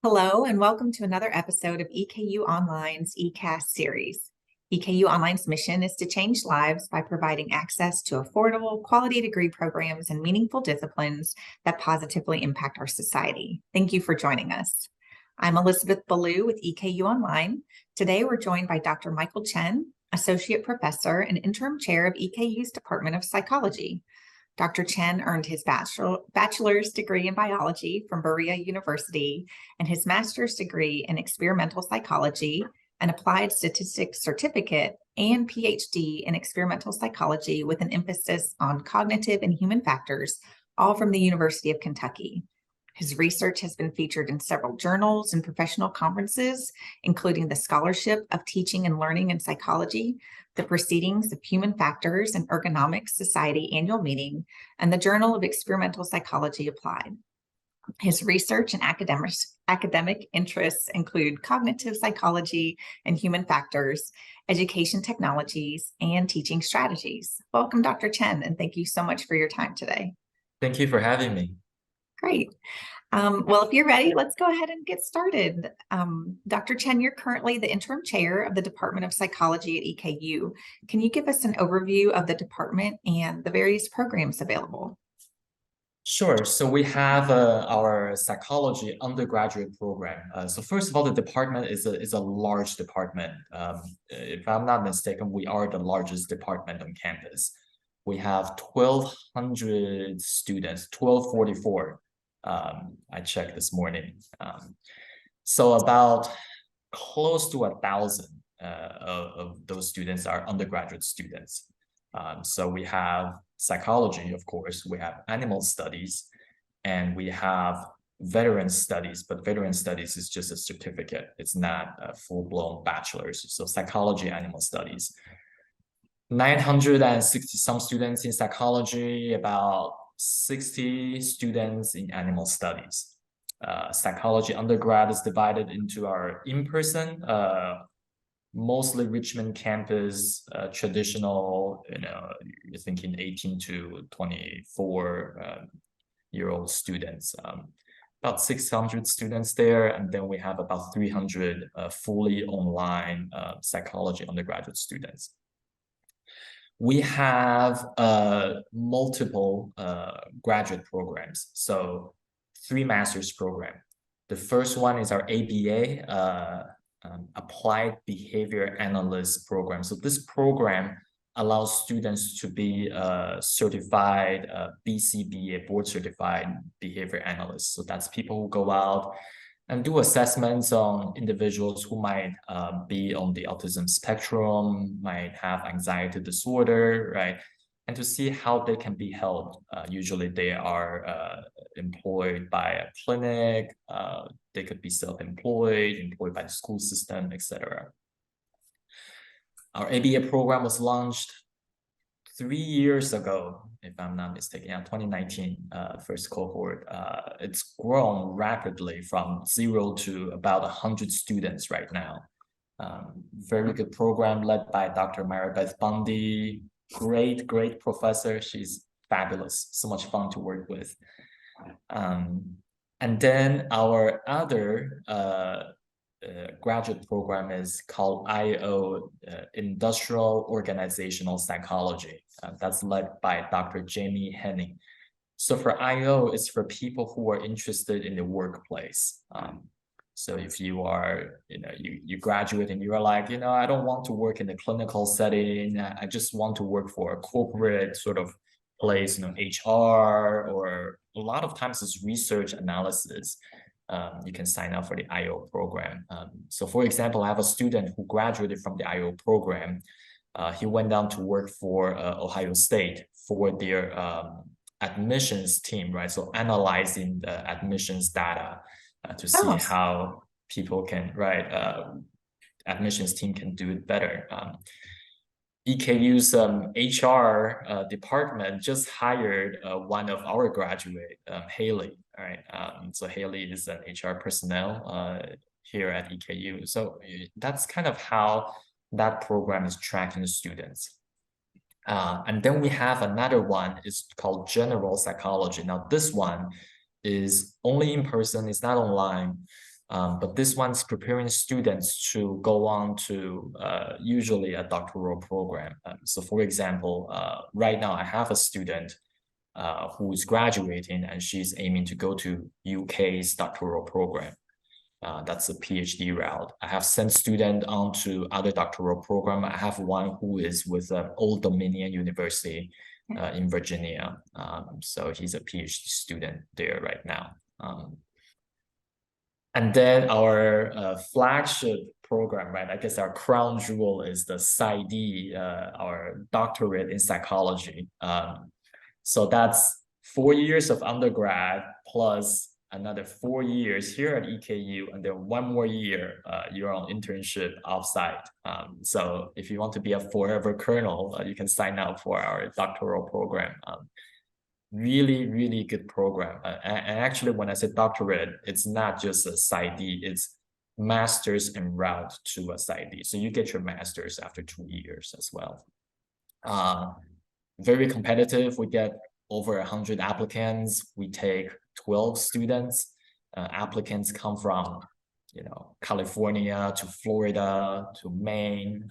Hello, and welcome to another episode of EKU Online's eCast series. EKU Online's mission is to change lives by providing access to affordable, quality degree programs and meaningful disciplines that positively impact our society. Thank you for joining us. I'm Elizabeth Ballou with EKU Online. Today, we're joined by Dr. Michael Chen, Associate Professor and Interim Chair of EKU's Department of Psychology. Dr. Chen earned his bachelor's degree in biology from Berea University and his master's degree in experimental psychology, an applied statistics certificate, and PhD in experimental psychology with an emphasis on cognitive and human factors, all from the University of Kentucky. His research has been featured in several journals and professional conferences, including the Scholarship of Teaching and Learning in Psychology, the Proceedings of Human Factors and Ergonomics Society Annual Meeting, and the Journal of Experimental Psychology Applied. His research and academic interests include cognitive psychology and human factors, education technologies, and teaching strategies. Welcome, Dr. Chen, and thank you so much for your time today. Thank you for having me. Great. Well, if you're ready, let's go ahead and get started. Dr. Chen, you're currently the interim chair of the Department of Psychology at EKU. Can you give us an overview of the department and the various programs available? Sure. So we have our psychology undergraduate program. So first of all, the department is a large department. If I'm not mistaken, we are the largest department on campus. We have 1,200 students, 1,244. I checked this morning. So about close to 1,000 of those students are undergraduate students. So we have psychology, of course, we have animal studies, and we have veteran studies, but veteran studies is just a certificate. It's not a full-blown bachelor's. So psychology, animal studies. 960 some students in psychology, about 60 students in animal studies. Psychology undergrad is divided into our in-person, mostly Richmond campus, traditional, you're thinking 18 to 24 year old students, about 600 students there. And then we have about 300 fully online psychology undergraduate students. We have multiple graduate programs. So 3 master's program. The first one is our ABA, Applied Behavior Analyst program. So this program allows students to be certified BCBA, board certified behavior analysts. So that's people who go out and do assessments on individuals who might be on the autism spectrum, might have anxiety disorder, right? And to see how they can be helped. Usually they are employed by a clinic, they could be self-employed, employed by the school system, etc. Our ABA program was launched 3 years ago, if I'm not mistaken, 2019, first cohort. It's grown rapidly from 0 to about 100 students right now. Very good program led by Dr. Maribeth Bundy. Great professor. She's fabulous. So much fun to work with. And then our other graduate program is called IO, Industrial Organizational Psychology. That's led by Dr. Jamie Henning. So for IO, it's for people who are interested in the workplace. So if you are, you graduate and you're like, I don't want to work in the clinical setting. I just want to work for a corporate sort of place, HR, or a lot of times it's research analysis. You can sign up for the IO program. So for example, I have a student who graduated from the IO program. He went down to work for Ohio State for their admissions team, right? So analyzing the admissions data to see how people can, admissions team can do it better. EKU's HR department just hired one of our graduate, Haley. All right, so Haley is an HR personnel here at EKU. So that's kind of how that program is tracking the students. And then we have another one, it's called General Psychology. Now this one is only in person, it's not online. But this one's preparing students to go on to usually a doctoral program. So for example, right now I have a student who is graduating and she's aiming to go to UK's doctoral program. That's a PhD route. I have sent students on to other doctoral program. I have one who is with Old Dominion University in Virginia. So he's a PhD student there right now. And then our flagship program, right? I guess our crown jewel is the PsyD, our doctorate in psychology. So that's 4 years of undergrad plus another 4 years here at EKU, and then 1 more year you're on internship offsite. So if you want to be a forever colonel, you can sign up for our doctoral program. Really, really good program. And actually, when I say doctorate, it's not just a PsyD, it's master's en route to a PsyD. So you get your master's after 2 years as well. Very competitive. We get over 100 applicants. We take 12 students. Applicants come from, California to Florida to Maine.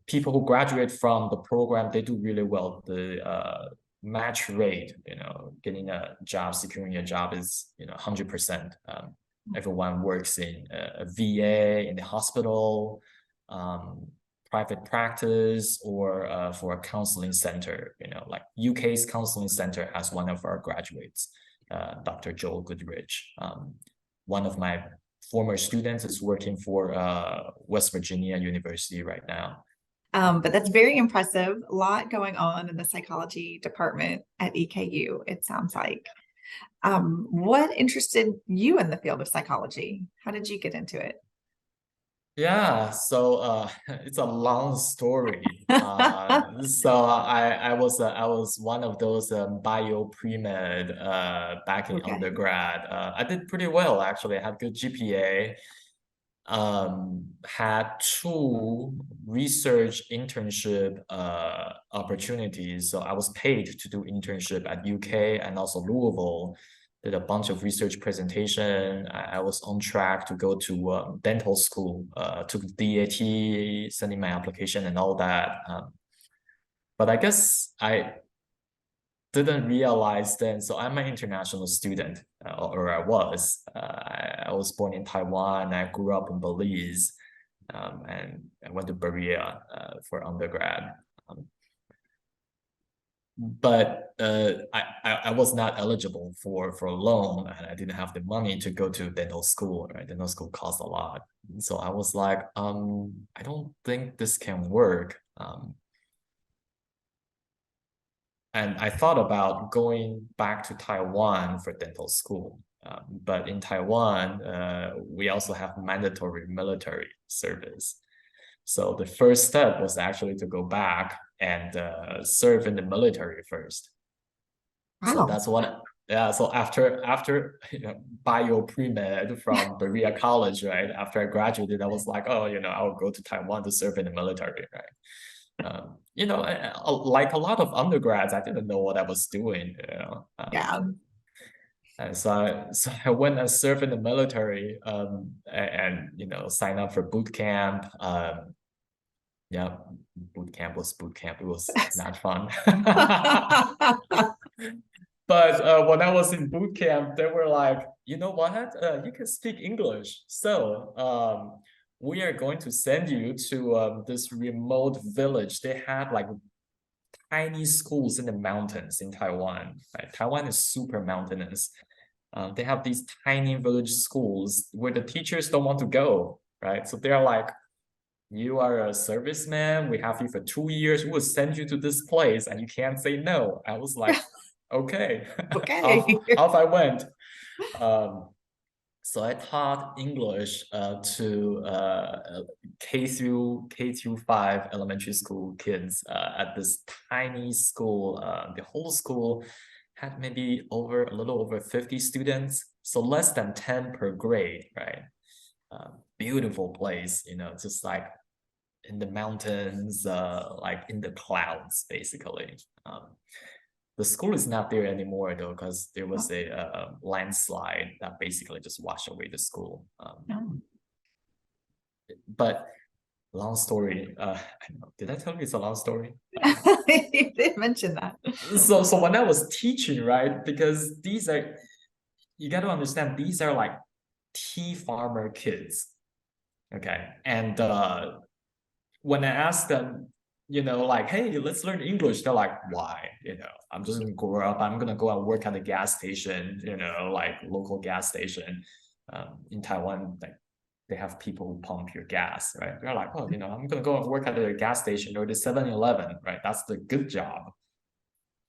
People who graduate from the program, they do really well. The match rate, getting a job, securing a job is, 100%. Everyone works in a VA, in the hospital, private practice, or for a counseling center. Like UK's counseling center has one of our graduates, Dr. Joel Goodrich. One of my former students is working for West Virginia University right now. But that's very impressive. A lot going on in the psychology department at EKU, it sounds like. What interested you in the field of psychology? How did you get into it? Yeah, so it's a long story. So I was one of those bio pre-med back in undergrad. I did pretty well actually. I had good GPA. Had 2 research internship opportunities. So I was paid to do internship at UK and also Louisville. Did a bunch of research presentation. I was on track to go to dental school, took DAT, sending my application and all that. But I guess I didn't realize then. So I'm an international student, or I was. I was born in Taiwan. I grew up in Belize, and I went to Berea for undergrad. But I was not eligible for a loan, and I didn't have the money to go to dental school. Right, dental school costs a lot. So I was like, I don't think this can work. And I thought about going back to Taiwan for dental school. But in Taiwan, we also have mandatory military service. So the first step was actually to go back and serve in the military first. Wow. So that's what, yeah. So after bio pre-med from Berea College, right? After I graduated, I was like, oh, I'll go to Taiwan to serve in the military, right? Like a lot of undergrads, I didn't know what I was doing. Yeah. And so I went and served in the military, and sign up for boot camp. Yeah, boot camp was boot camp. It was not fun. But when I was in boot camp, they were like, you know what? You can speak English. So we are going to send you to this remote village. They had like tiny schools in the mountains in Taiwan. Right? Taiwan is super mountainous. They have these tiny village schools where the teachers don't want to go, right? So they're like, you are a serviceman. We have you for 2 years. We will send you to this place and you can't say no. I was like, okay. off I went. So I taught English to K through 5 elementary school kids at this tiny school. The whole school had maybe a little over 50 students, so less than 10 per grade, right? Beautiful place, just like in the mountains, like in the clouds, basically. The school is not there anymore though, because there was a landslide that basically just washed away the school. Oh. But long story. I don't know, did I tell you it's a long story? You did mention that. So when I was teaching, right, because these are, you got to understand, these are like tea farmer kids. Okay. And when I asked them, like, hey, let's learn English, they're like, why? I'm just gonna grow up, I'm gonna go and work at a gas station, like local gas station. In Taiwan, like they have people who pump your gas, right? They're like, oh, I'm gonna go and work at a gas station or the 7-Eleven, right? That's the good job.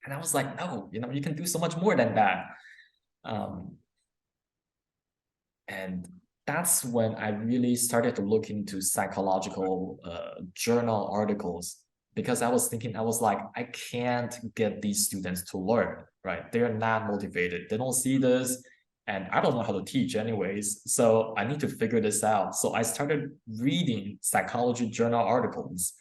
And I was like, no, you can do so much more than that. And that's when I really started to look into psychological journal articles, because I was thinking, I was like, I can't get these students to learn, right? They're not motivated. They don't see this. And I don't know how to teach anyways. So I need to figure this out. So I started reading psychology journal articles.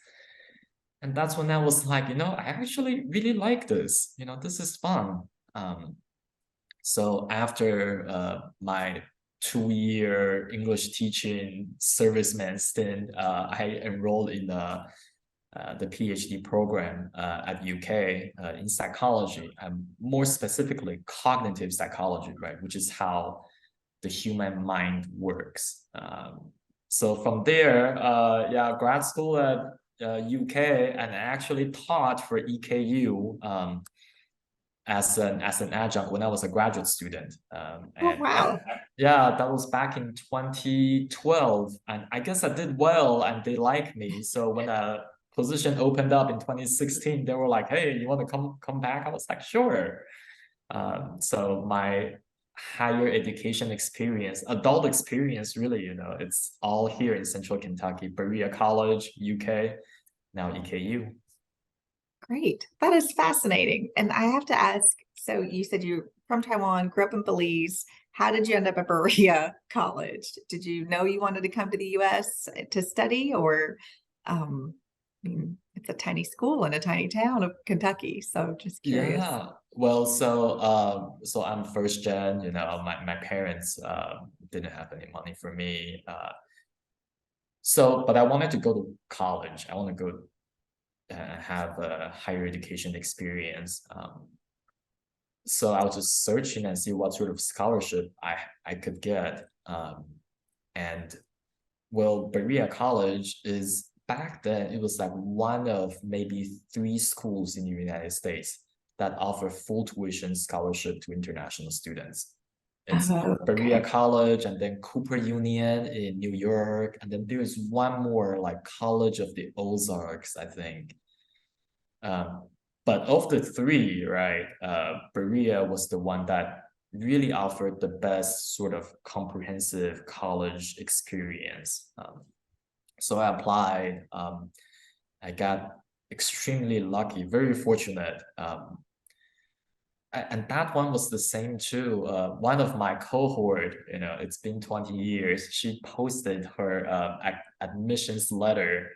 And that's when I was like, I actually really like this. This is fun. So after my 2-year English teaching serviceman stint, I enrolled in the PhD program at UK in psychology, and more specifically cognitive psychology, right, which is how the human mind works. So from there, grad school at UK, and I actually taught for EKU as an adjunct when I was a graduate student. Oh, wow. That was back in 2012, and I guess I did well, and they liked me. So when a position opened up in 2016, they were like, "Hey, you want to come back?" I was like, "Sure." So my higher education experience, adult experience, really, it's all here in Central Kentucky, Berea College, UK, now EKU. Great. That is fascinating. And I have to ask, so you said you're from Taiwan, grew up in Belize. How did you end up at Berea College? Did you know you wanted to come to the US to study, or I mean, it's a tiny school in a tiny town of Kentucky, so just curious. Yeah, well, so I'm first gen, my parents didn't have any money for me. But I wanted to go to college. I want to go have a higher education experience. So I was just searching and see what sort of scholarship I could get. And well, Berea College is, back then, it was like one of maybe 3 schools in the United States that offer full tuition scholarship to international students. It's Berea College, and then Cooper Union in New York, and then there's one more, like College of the Ozarks, I think. But of the 3, right, Berea was the one that really offered the best sort of comprehensive college experience. So I applied. I got extremely lucky, very fortunate. And that one was the same too. One of my cohort, it's been 20 years, she posted her admissions letter.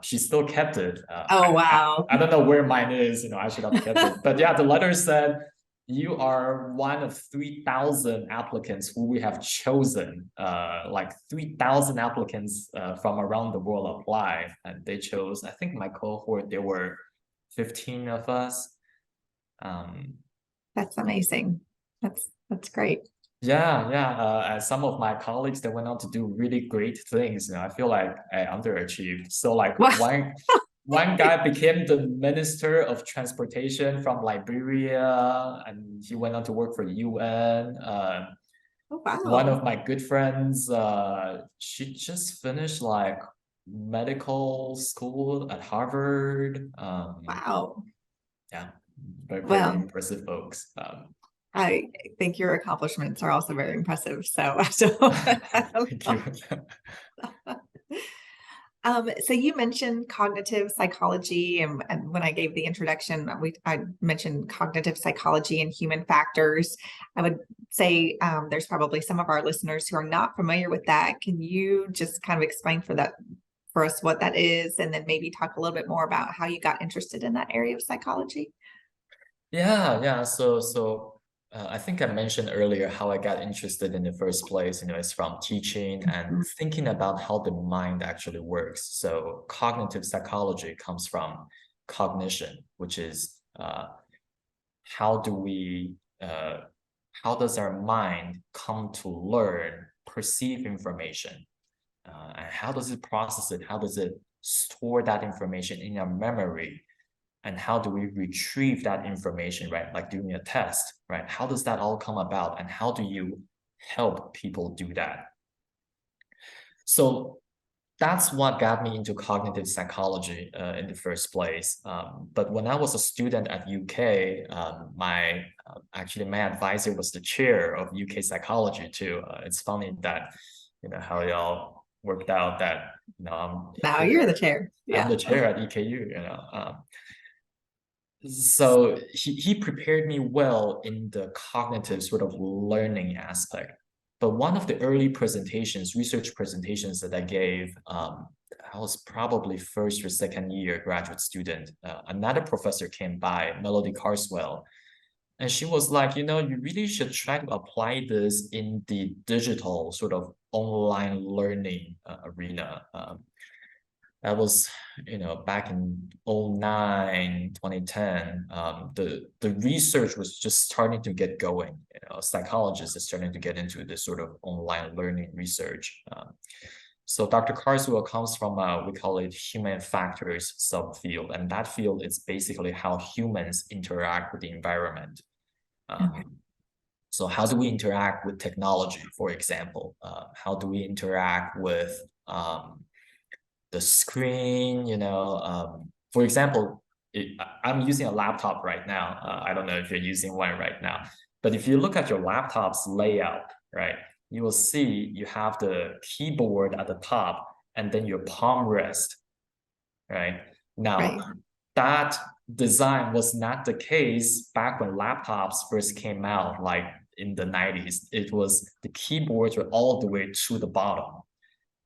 She still kept it. Oh, wow. I don't know where mine is, I should have kept it. But yeah, the letter said, you are one of 3,000 applicants who we have chosen. Like 3,000 applicants from around the world apply, and they chose, I think my cohort, there were 15 of us. That's amazing. That's great. Yeah. Some of my colleagues that went on to do really great things. I feel like I underachieved. So like one guy became the Minister of Transportation from Liberia, and he went on to work for the UN. Oh, wow. One of my good friends, she just finished like medical school at Harvard. Wow. Yeah, very Well, impressive folks. I think your accomplishments are also very impressive. So, Thank you. So you mentioned cognitive psychology, and when I gave the introduction, I mentioned cognitive psychology and human factors. I would say there's probably some of our listeners who are not familiar with that. Can you just kind of explain for us what that is, and then maybe talk a little bit more about how you got interested in that area of psychology? Yeah. I think I mentioned earlier how I got interested in the first place. It's from teaching and Mhm. thinking about how the mind actually works. So cognitive psychology comes from cognition, which is how do we how does our mind come to learn, perceive information, and how does it process it? How does it store that information in our memory? And how do we retrieve that information, right? Like doing a test, right? How does that all come about? And how do you help people do that? So that's what got me into cognitive psychology in the first place. But when I was a student at UK, my actually my advisor was the chair of UK psychology too. It's funny that how y'all worked out that Now you're the chair. I'm Yeah. the chair at EKU. So he prepared me well in the cognitive sort of learning aspect. But one of the early presentations, research presentations that I gave, I was probably first or second year graduate student. Another professor came by, Melody Carswell, and she was like, you really should try to apply this in the digital sort of online learning arena. That was, back in 2009, 2010. The research was just starting to get going. Psychologists are starting to get into this sort of online learning research. So Dr. Carswell comes from we call it human factors subfield, and that field is basically how humans interact with the environment. Okay. So how do we interact with technology, for example? How do we interact with the screen, for example, I'm using a laptop right now. I don't know if you're using one right now, but if you look at your laptop's layout, right, you will see you have the keyboard at the top and then your palm rest, right? Right. Now, that design was not the case back when laptops first came out, like in the 90s. It was the keyboards were all the way to the bottom.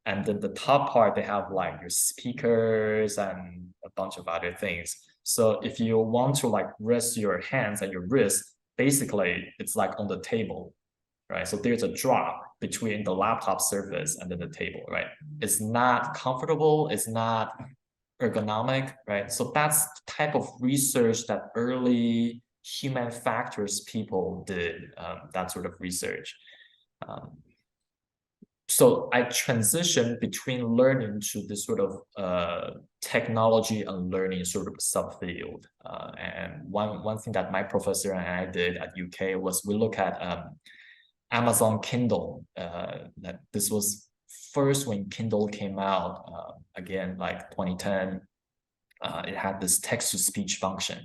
And then the top part, they have like your speakers and a bunch of other things. So if you want to like rest your hands and your wrist, basically it's like on the table, right? So there's a drop between the laptop surface and then the table, right? It's not comfortable, it's not ergonomic, right? So that's the type of research that early human factors people did, that sort of research. Um, so I transitioned between learning to this sort of technology and learning sort of subfield. And one thing that my professor and I did at UK was we look at Amazon Kindle. That this was first when Kindle came out, again, like 2010. It had this text-to-speech function.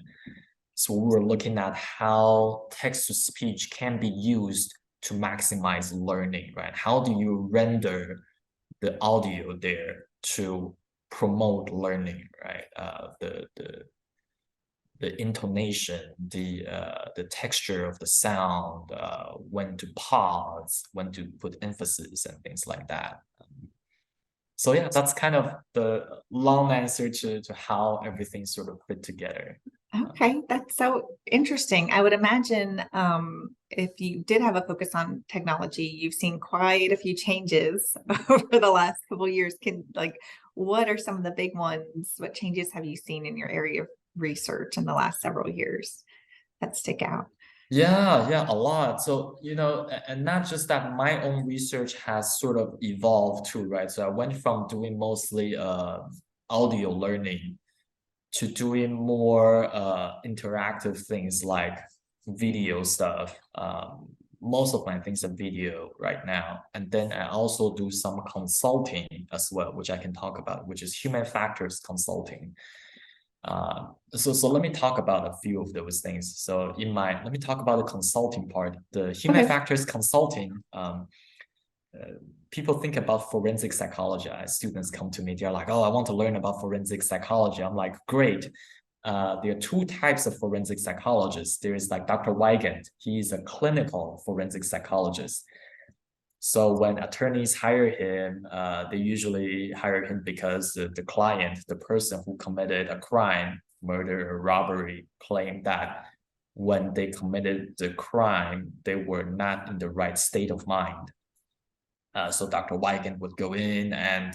So we were looking at how text-to-speech can be used to maximize learning, right? How do you render the audio there to promote learning, right? The intonation, the texture of the sound, when to pause, when to put emphasis, and things like that. So yeah, that's kind of the long answer to how everything sort of fit together. Okay, that's so interesting. I would imagine if you did have a focus on technology, you've seen quite a few changes over the last couple of years. What are some of the big ones? What changes have you seen in your area of research in the last several years that stick out? Yeah, a lot. So, and not just that, my own research has sort of evolved too, right? So I went from doing mostly audio learning to doing more interactive things like video stuff. Most of my things are video right now. And then I also do some consulting as well, which I can talk about, which is human factors consulting. So let me talk about a few of those things. So let me talk about the consulting part. The human Okay. factors consulting, people think about forensic psychology. Students come to me, they're like, oh, I want to learn about forensic psychology. I'm like, great. There are two types of forensic psychologists. There is like Dr. Weigand. He's a clinical forensic psychologist. So when attorneys hire him, they usually hire him because the client, the person who committed a crime, murder or robbery, claim that when they committed the crime, they were not in the right state of mind. So Dr. Weigand would go in and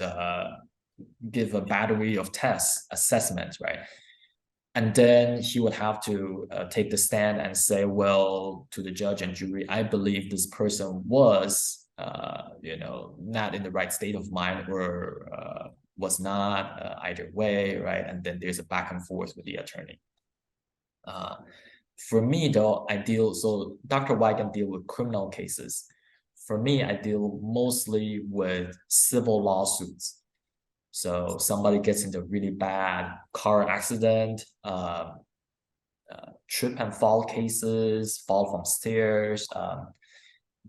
give a battery of tests, assessments, right? And then he would have to take the stand and say, well, to the judge and jury, I believe this person was, not in the right state of mind, or was not, either way, right? And then there's a back and forth with the attorney. For me, though, so Dr. Weigand deal with criminal cases. For me, I deal mostly with civil lawsuits. So somebody gets into a really bad car accident, trip and fall cases, fall from stairs,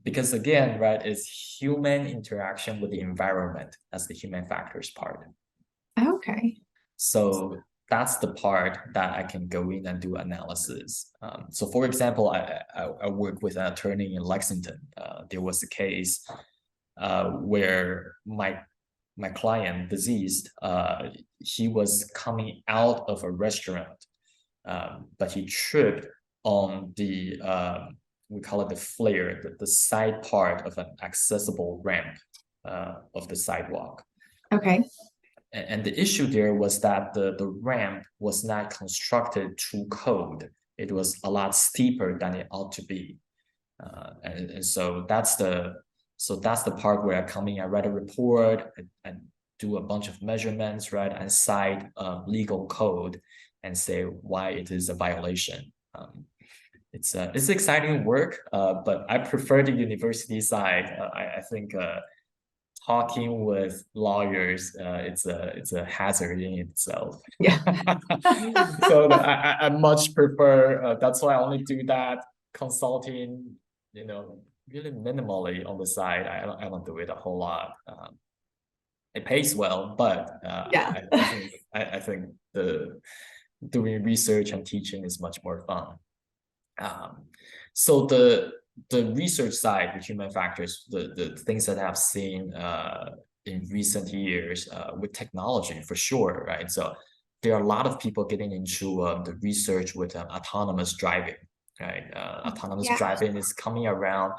because again, right, it's human interaction with the environment as the human factors part. Okay. So that's the part that I can go in and do analysis. So for example, I work with an attorney in Lexington. There was a case where my client, deceased, he was coming out of a restaurant, but he tripped on the, we call it the flare, the side part of an accessible ramp of the sidewalk. Okay. And the issue there was that the ramp was not constructed to code. It was a lot steeper than it ought to be. And so that's the part where I come in, I write a report, and do a bunch of measurements, right, and cite legal code and say why it is a violation. It's exciting work, but I prefer the university side. I think talking with lawyers, it's a hazard in itself. Yeah. So I much prefer. That's why I only do that consulting, really minimally on the side. I don't do it a whole lot. It pays well, but Yeah. I think the doing research and teaching is much more fun. So the research side with human factors, the things that I've seen in recent years with technology, for sure, right? So there are a lot of people getting into the research with autonomous driving, right? Autonomous driving is coming around,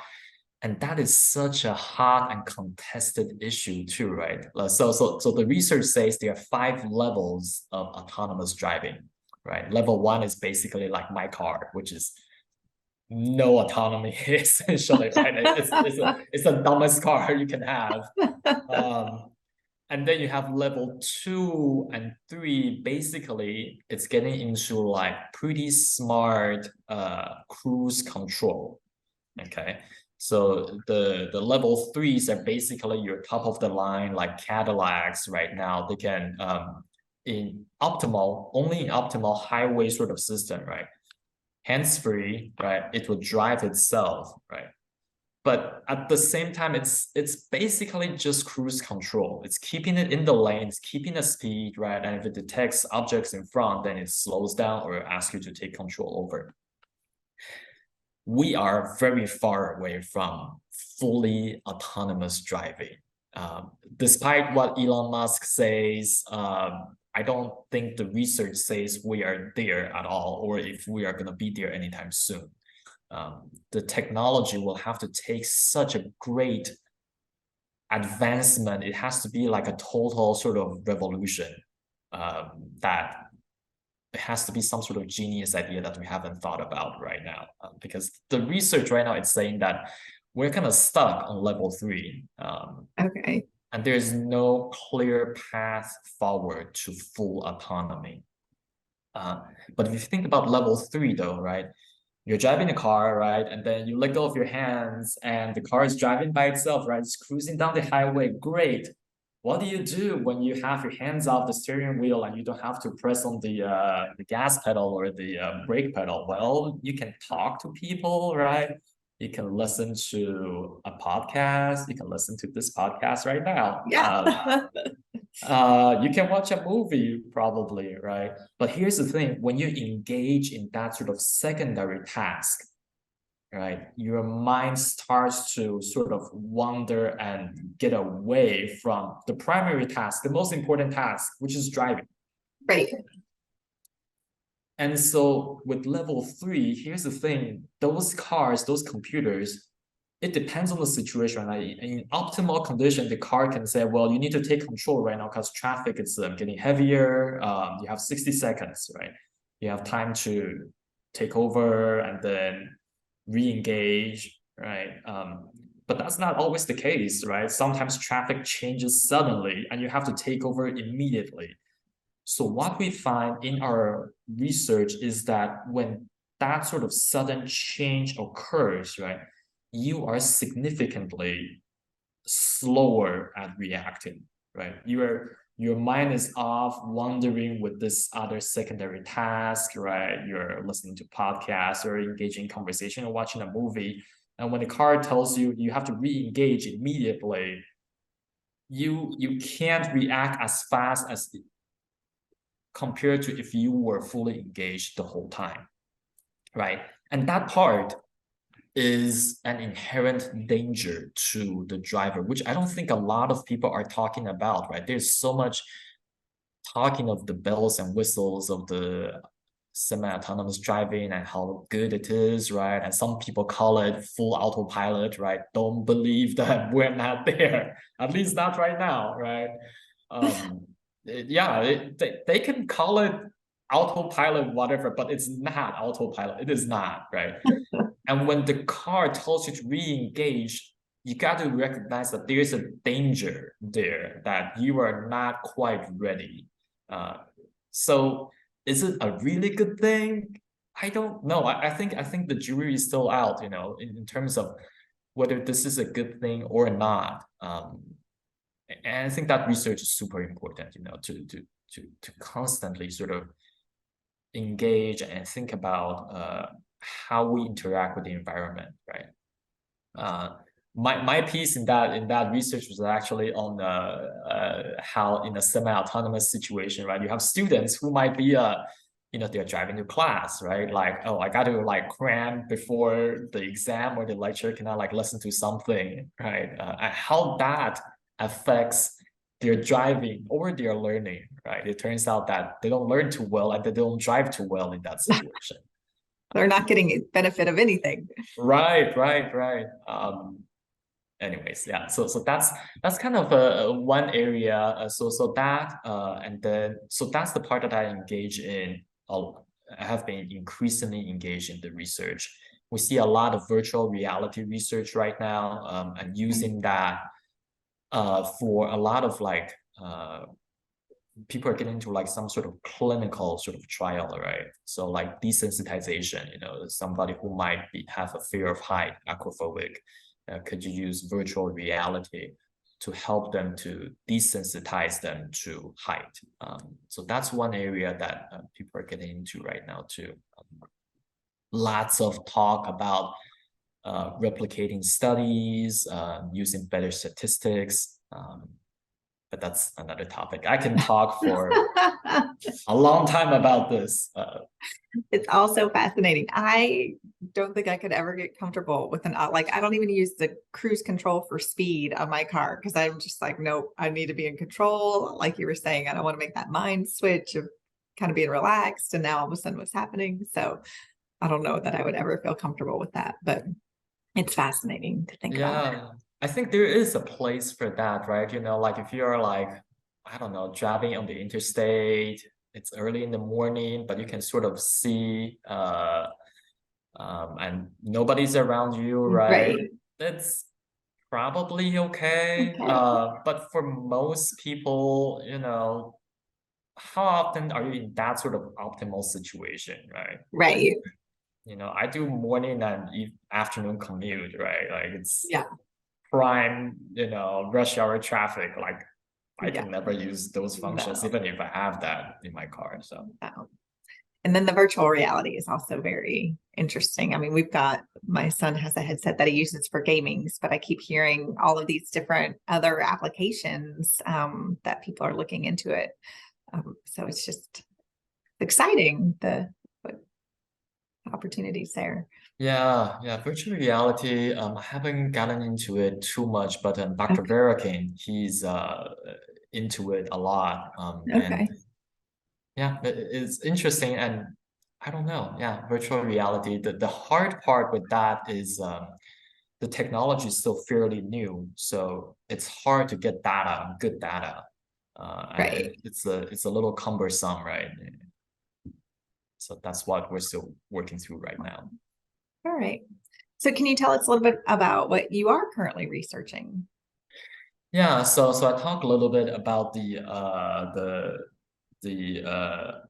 and that is such a hot and contested issue too, right? So the research says there are 5 levels of autonomous driving, right? Level 1 is basically like my car, which is no autonomy, essentially, right? It's the dumbest car you can have. And then you have level 2 and 3. Basically, it's getting into like pretty smart cruise control. Okay. So the level 3s are basically your top of the line, like Cadillacs right now. They can only in optimal highway sort of system, right? Hands-free, right? It will drive itself, right? But at the same time, it's basically just cruise control. It's keeping it in the lane, it's keeping the speed, right? And if it detects objects in front, then it slows down or asks you to take control over. We are very far away from fully autonomous driving. Despite what Elon Musk says, I don't think the research says we are there at all, or if we are going to be there anytime soon. The technology will have to take such a great advancement. It has to be like a total sort of revolution, that it has to be some sort of genius idea that we haven't thought about right now, because the research right now, it's saying that we're kind of stuck on level 3. Okay. And there's no clear path forward to full autonomy. But if you think about level 3 though, right? You're driving a car, right? And then you let go of your hands and the car is driving by itself, right? It's cruising down the highway. Great. What do you do when you have your hands off the steering wheel and you don't have to press on the gas pedal or the brake pedal? Well, you can talk to people, right? You can listen to a podcast. You can listen to this podcast right now. Yeah. You can watch a movie probably, right? But here's the thing, when you engage in that sort of secondary task, right, your mind starts to sort of wander and get away from the primary task, the most important task, which is driving. Right. And so with level 3, here's the thing, those cars, those computers, it depends on the situation. Right? In optimal condition, the car can say, well, you need to take control right now because traffic is getting heavier. You have 60 seconds, right? You have time to take over and then re-engage, right? But that's not always the case, right? Sometimes traffic changes suddenly and you have to take over immediately. So what we find in our research is that when that sort of sudden change occurs, right, you are significantly slower at reacting, right? Your mind is off wandering with this other secondary task, right? You're listening to podcasts or engaging in conversation or watching a movie. And when the car tells you you have to re-engage immediately, you can't react as fast as compared to if you were fully engaged the whole time, right? And that part is an inherent danger to the driver, which I don't think a lot of people are talking about, right? There's so much talking of the bells and whistles of the semi-autonomous driving and how good it is, right? And some people call it full autopilot, right? Don't believe that we're not there, at least not right now, right? They can call it autopilot, whatever, but it's not autopilot. It is not, right? And when the car tells you to re-engage, you got to recognize that there's a danger there that you are not quite ready. So is it a really good thing? I don't know. I think the jury is still out, in terms of whether this is a good thing or not. And I think that research is super important, to constantly sort of engage and think about how we interact with the environment, right? My piece in that research was actually on how in a semi-autonomous situation, right? You have students who might be they're driving to class, right? Like, oh, I got to like cram before the exam or the lecture, can I like listen to something, right? And how that affects their driving or their learning, right? It turns out that they don't learn too well and they don't drive too well in that situation. They're not getting benefit of anything. Right. Anyways, yeah. So that's kind of one area. So that and then so that's the part that I engage in. I have been increasingly engaged in the research. We see a lot of virtual reality research right now, and using that for a lot of like people are getting into like some sort of clinical sort of trial, right? So like desensitization, somebody who might have a fear of height, aquaphobic, could you use virtual reality to help them to desensitize them to height? So that's one area that people are getting into right now too. Lots of talk about replicating studies, using better statistics, but that's another topic. I can talk for a long time about this. It's also fascinating. I don't think I could ever get comfortable with I don't even use the cruise control for speed on my car because I'm just like, nope, I need to be in control. Like you were saying, I don't want to make that mind switch of kind of being relaxed. And now all of a sudden what's happening. So I don't know that I would ever feel comfortable with that, but it's fascinating to think about. Yeah, I think there is a place for that, right? Like if you're like, I don't know, driving on the interstate, it's early in the morning, but you can sort of see and nobody's around you, right? Right. That's probably okay. But for most people, how often are you in that sort of optimal situation, right? Right. I do morning and afternoon commute, right? Like it's Yeah. prime, rush hour traffic. Like I Yeah. can never use those functions, No. even if I have that in my car. So No. And then the virtual reality is also very interesting. I mean, my son has a headset that he uses for gamings, but I keep hearing all of these different other applications that people are looking into it. So it's just exciting, the opportunities there. yeah, virtual reality. I haven't gotten into it too much, but Dr. Okay. Verakin, he's into it a lot. And Okay. yeah, it's interesting. And I don't know. Yeah, virtual reality. The hard part with that is the technology is still fairly new, so it's hard to get data, good data. Right. It's a little cumbersome, right? So that's what we're still working through right now. All right. So can you tell us a little bit about what you are currently researching? Yeah, so I talked a little bit about the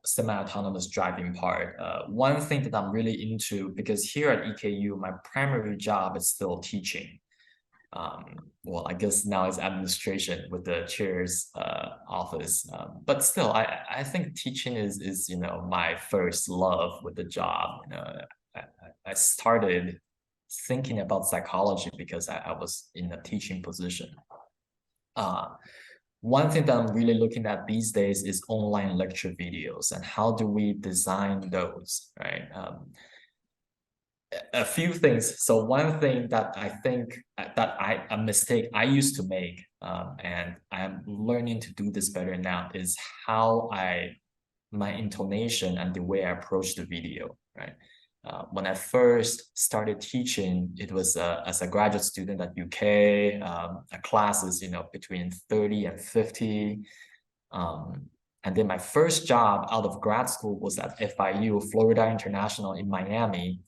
semi-autonomous driving part. One thing that I'm really into, because here at EKU, my primary job is still teaching. Well, I guess now it's administration with the chair's office. But still, I think teaching is my first love with the job. I started thinking about psychology because I was in a teaching position. One thing that I'm really looking at these days is online lecture videos and how do we design those, right? A few things. So one thing that I think a mistake I used to make, and I'm learning to do this better now, is how my intonation and the way I approach the video, right? When I first started teaching, it was as a graduate student at UK, a class is between 30 and 50. And then my first job out of grad school was at FIU, Florida International in Miami,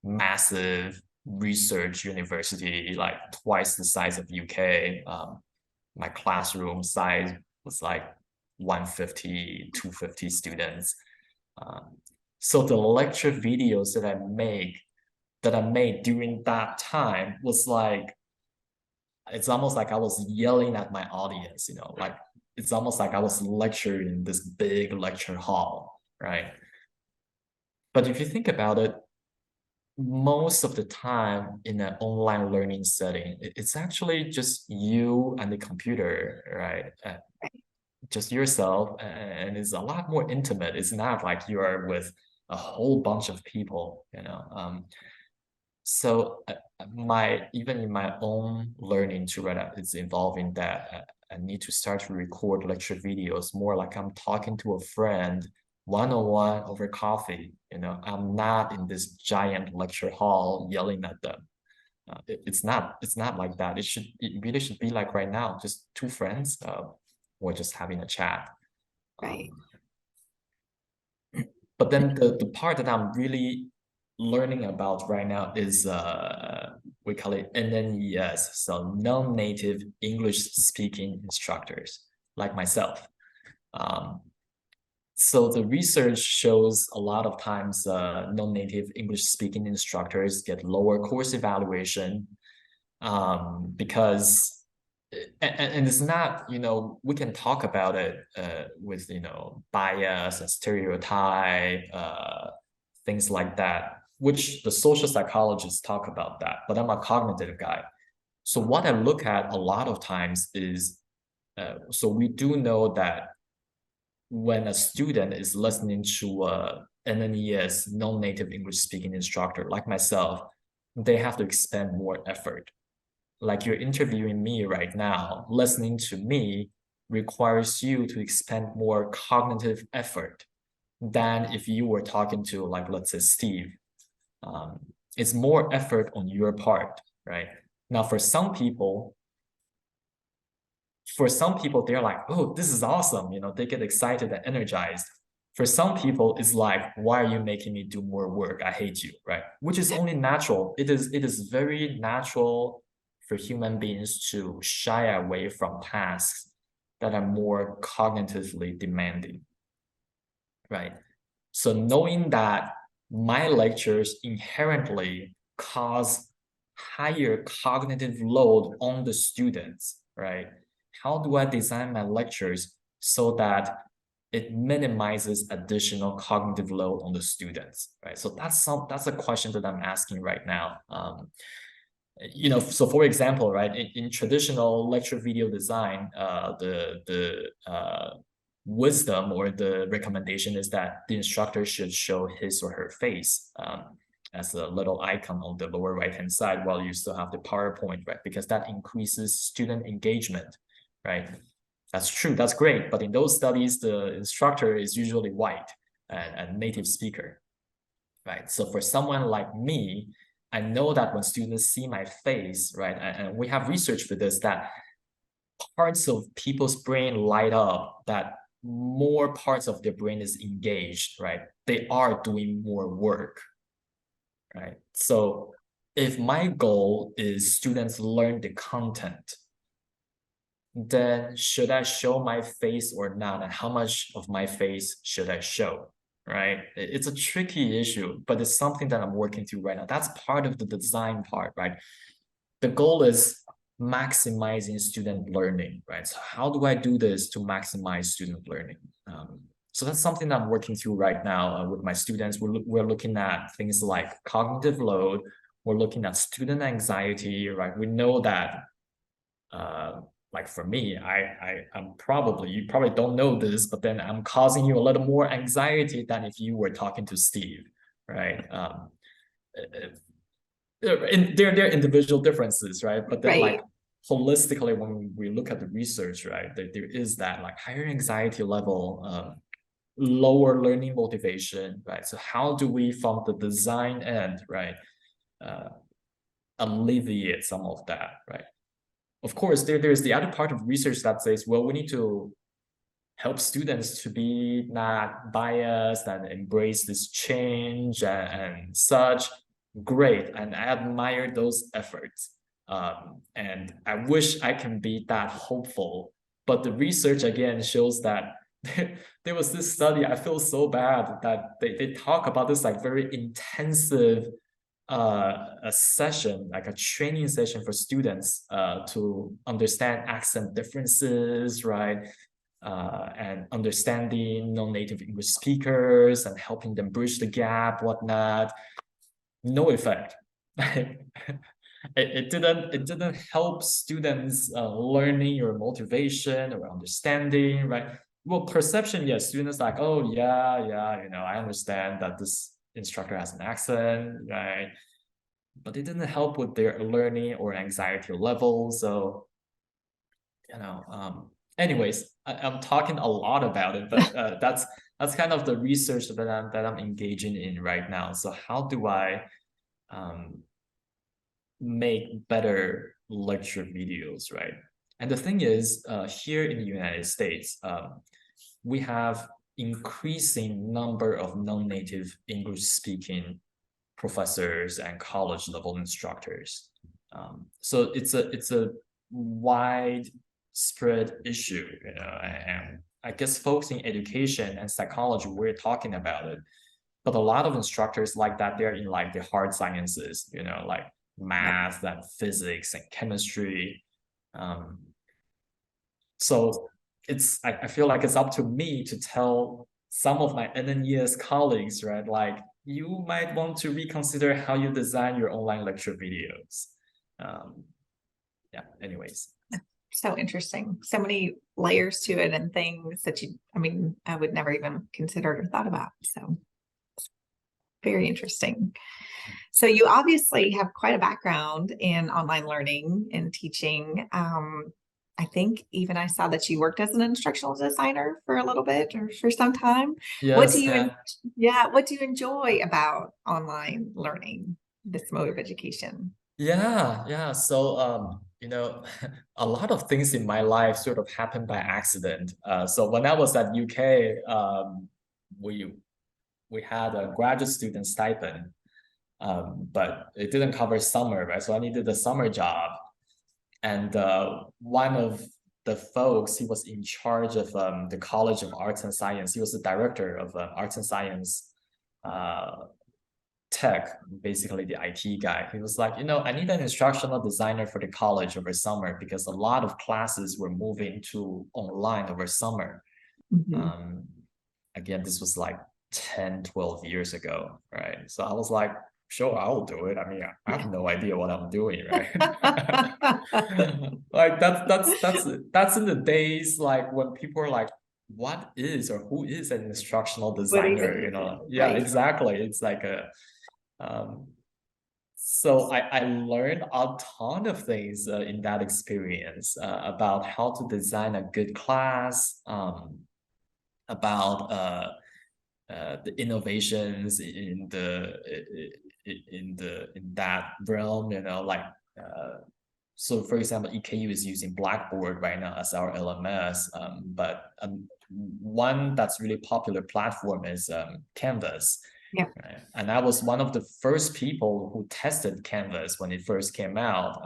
massive research university, like twice the size of UK. My classroom size was like 150, 250 students. So the lecture videos that I made during that time was like, it's almost like I was yelling at my audience, like it's almost like I was lecturing in this big lecture hall, right? But if you think about it, most of the time in an online learning setting, it's actually just you and the computer, right? Just yourself, and it's a lot more intimate. It's not like you are with a whole bunch of people, So even in my own learning to write, it's involving that I need to start to record lecture videos more like I'm talking to a friend one-on-one over coffee. I'm not in this giant lecture hall yelling at them. It's not like that. It really should be like right now, just two friends, or just having a chat. Right. But then the part that I'm really learning about right now is we call it NNES, so non-native English speaking instructors like myself. So the research shows a lot of times non-native English speaking instructors get lower course evaluation because and it's not, we can talk about it with, bias and stereotype, things like that, which the social psychologists talk about that, but I'm a cognitive guy. So what I look at a lot of times is, so we do know that when a student is listening to a NNES, non-native English speaking instructor like myself, they have to expend more effort. Like you're interviewing me right now, listening to me requires you to expend more cognitive effort than if you were talking to, like, let's say Steve. It's more effort on your part, right? Now, for some people, they're like, oh, this is awesome. They get excited and energized. For some people, it's like, why are you making me do more work? I hate you, right? Which is only natural. It is very natural for human beings to shy away from tasks that are more cognitively demanding, right? So knowing that my lectures inherently cause higher cognitive load on the students, right? How do I design my lectures so that it minimizes additional cognitive load on the students, right? So that's a question that I'm asking right now. So for example, right, in traditional lecture video design, the wisdom or the recommendation is that the instructor should show his or her face as a little icon on the lower right-hand side while you still have the PowerPoint, right? Because that increases student engagement, right? That's true, that's great. But in those studies, the instructor is usually white. and native speaker, right? So for someone like me, I know that when students see my face, right, and we have research for this, that parts of people's brain light up, that more parts of their brain is engaged, right? They are doing more work, right? So if my goal is students learn the content, then should I show my face or not? And how much of my face should I show, right? It's a tricky issue, but it's something that I'm working through right now. That's part of the design part, right? The goal is maximizing student learning, right? So how do I do this to maximize student learning? So that's something that I'm working through right now with my students. We're looking at things like cognitive load. We're looking at student anxiety, right? We know that, like for me, I'm probably, you probably don't know this, but then I'm causing you a little more anxiety than if you were talking to Steve, right? There are individual differences, right? But then like holistically, when we look at the research, right, there is that like higher anxiety level, lower learning motivation, right? So how do we, from the design end, right, alleviate some of that, right? Of course, there's the other part of research that says, well, we need to help students to be not biased and embrace this change and such. Great, and I admire those efforts. And I wish I can be that hopeful, but the research again shows that there was this study, I feel so bad that they talk about this like very intensive a session, like a training session for students to understand accent differences, right? And understanding non-native English speakers and helping them bridge the gap, whatnot. No effect. It didn't help students learning or motivation or understanding, right? Well, perception, yes, students like, oh yeah, you know, I understand that this instructor has an accent, right? But it didn't help with their learning or anxiety level. So, you know, anyways, I'm talking a lot about it, but that's kind of the research that I'm engaging in right now. So how do I make better lecture videos, right? And the thing is, here in the United States, we have increasing number of non-native English speaking professors and college level instructors. So it's a widespread issue, you know, and I guess folks in education and psychology, we're talking about it, but a lot of instructors like that, they're in like the hard sciences, you know, like math and physics and chemistry. So I feel like it's up to me to tell some of my NNES colleagues, right? Like, you might want to reconsider how you design your online lecture videos. Yeah, anyways. So interesting. So many layers to it and things that I would never even considered or thought about. So very interesting. So you obviously have quite a background in online learning and teaching. I think even I saw that you worked as an instructional designer for a little bit or for some time. What do Yes, you, what do you enjoy about online learning, this mode of education? yeah. So, you know, a lot of things in my life sort of happened by accident. So when I was at UK, we had a graduate student stipend, but it didn't cover summer, right? So I needed a summer job. And one of the folks, he was in charge of the College of Arts and Science. He was the director of Arts and Science tech, basically the IT guy. He was like, you know, I need an instructional designer for the college over summer because a lot of classes were moving to online over summer. Again, this was like 10, 12 years ago, right? So I was like, sure, I'll do it. I mean, I have no idea what I'm doing, right? Like that's in the days like when people are like, what is or who is an instructional designer? You know, yeah, exactly. It's like so I learned a ton of things in that experience about how to design a good class, about the innovations in that realm, like so for example, EKU is using Blackboard right now as our LMS, but one that's really popular platform is Canvas. Yeah. Right? And I was one of the first people who tested Canvas when it first came out.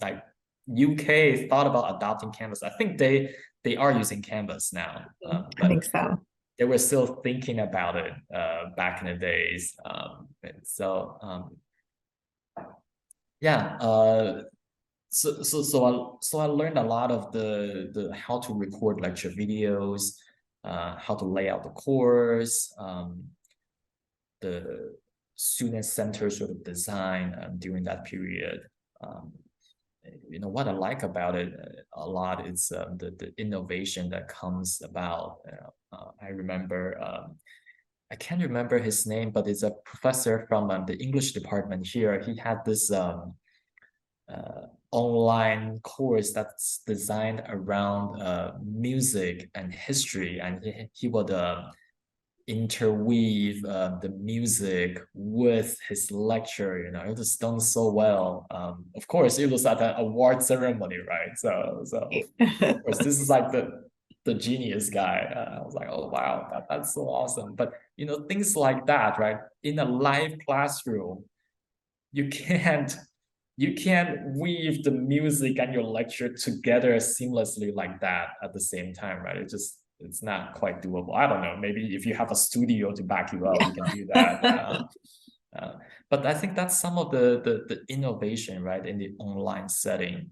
Like UK thought about adopting Canvas. I think they are using Canvas now, I but think so. they were still thinking about it back in the days. Yeah. So I learned a lot of the how to record lecture videos, how to lay out the course, the student-centered sort of design during that period. What I like about it a lot is the innovation that comes about. I remember, I can't remember his name, but it's a professor from the English department here. He had this online course that's designed around music and history, and he would interweave the music with his lecture. It was done so well. Of course, it was at an award ceremony, right? So of course, this is like the genius guy. I was like, oh wow, that's so awesome. But things like that, right? In a live classroom, you can't weave the music and your lecture together seamlessly like that at the same time, right? It's not quite doable. I don't know. Maybe if you have a studio to back you up, you can do that. But I think that's some of the innovation, right, in the online setting.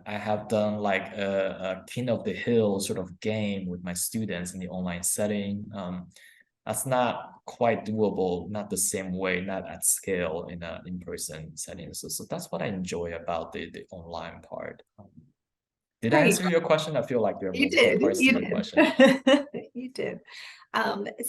I have done like a King of the Hill sort of game with my students in the online setting. That's not quite doable, not the same way, not at scale in an in-person setting. So that's what I enjoy about the online part. Did I Great. answer your question? I feel like there are You multiple did. parts to You your question. did. You did.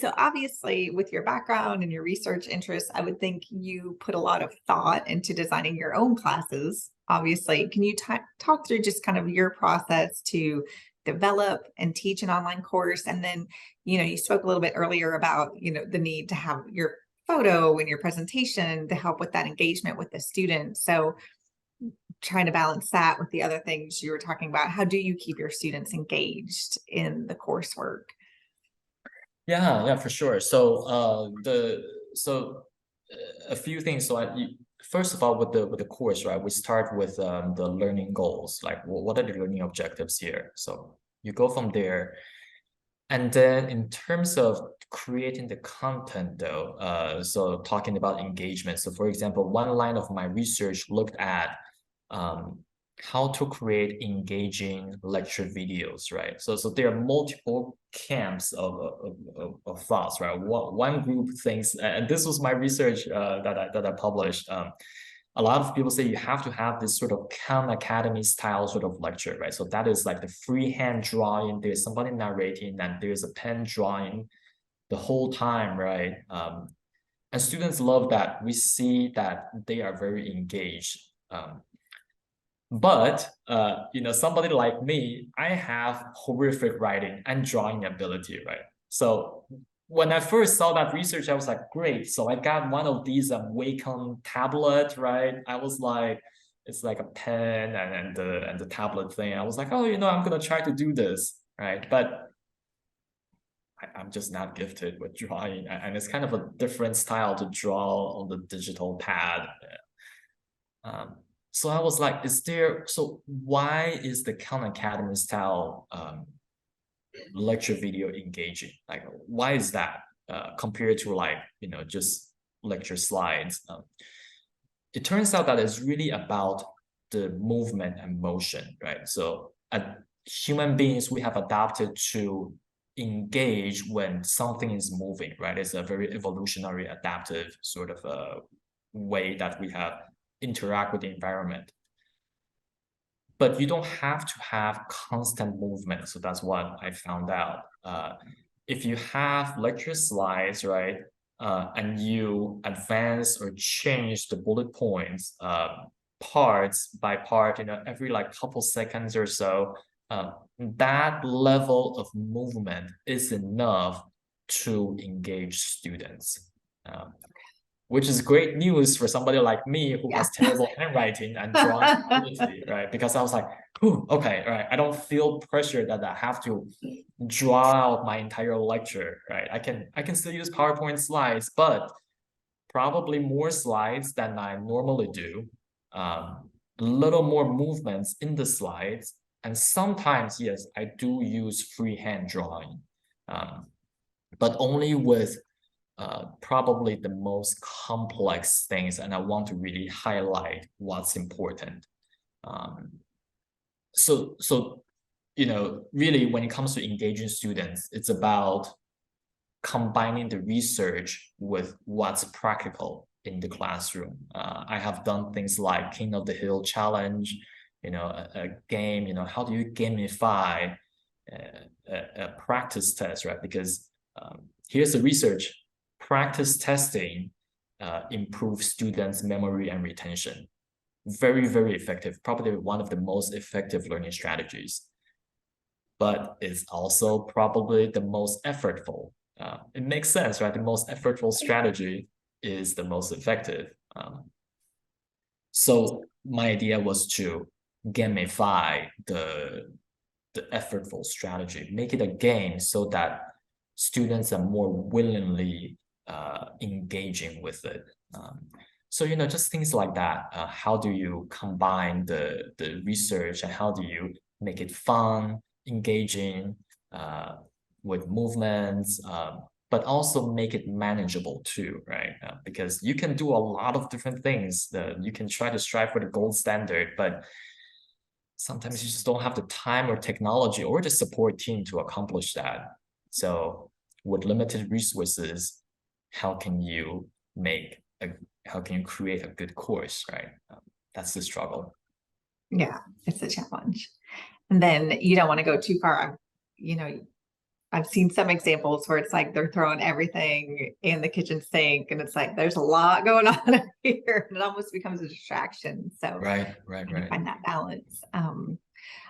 So obviously, with your background and your research interests, I would think you put a lot of thought into designing your own classes. Obviously, can you talk through just kind of your process to develop and teach an online course? And then, you spoke a little bit earlier about, the need to have your photo in your presentation to help with that engagement with the student. So trying to balance that with the other things you were talking about. How do you keep your students engaged in the coursework? Yeah, for sure. So a few things. So first of all, with the course, right, we start with the learning goals. Like, what are the learning objectives here? So you go from there, and then in terms of creating the content, though, so talking about engagement. So for example, one line of my research looked at how to create engaging lecture videos, right? So there are multiple camps of thoughts, right? One group thinks, and this was my research that I published. A lot of people say you have to have this sort of Khan Academy style sort of lecture, right? So that is like the freehand drawing. There's somebody narrating, and there's a pen drawing the whole time, right? And students love that. We see that they are very engaged. But somebody like me, I have horrific writing and drawing ability, right? So when I first saw that research, I was like, great. So I got one of these Wacom tablet, right? I was like, it's like a pen and the tablet thing. I was like, oh, I'm gonna try to do this, right? But I'm just not gifted with drawing, and it's kind of a different style to draw on the digital pad. So I was like, so why is the Khan Academy style lecture video engaging? Like, why is that compared to like, just lecture slides? It turns out that it's really about the movement and motion, right? So human beings, we have adapted to engage when something is moving, right? It's a very evolutionary adaptive sort of way that we have interact with the environment. But you don't have to have constant movement. So that's what I found out. If you have lecture slides, right, and you advance or change the bullet points parts by part, every like couple seconds or so, that level of movement is enough to engage students. Which is great news for somebody like me who has terrible handwriting and drawing ability, right? Because I was like, "Ooh, okay, right. I don't feel pressure that I have to draw out my entire lecture, right? I can still use PowerPoint slides, but probably more slides than I normally do. A little more movements in the slides, and sometimes, yes, I do use freehand drawing, but only with probably the most complex things, and I want to really highlight what's important. So really when it comes to engaging students, it's about combining the research with what's practical in the classroom. I have done things like King of the Hill challenge, a game, how do you gamify a practice test, right? Because here's the research. Practice testing improves students' memory and retention. Very, very effective, probably one of the most effective learning strategies. But it's also probably the most effortful. It makes sense, right? The most effortful strategy is the most effective. So my idea was to gamify the effortful strategy, make it a game so that students are more willingly engaging with it. So, just things like that. How do you combine the research, and how do you make it fun, engaging with movements, but also make it manageable too, right? Because you can do a lot of different things. You can try to strive for the gold standard, but sometimes you just don't have the time or technology or the support team to accomplish that. So with limited resources, how can you create a good course, right? That's the struggle. Yeah, it's a challenge. And then you don't want to go too far. I've seen some examples where it's like they're throwing everything in the kitchen sink, and it's like there's a lot going on here, and it almost becomes a distraction. So right. Find that balance.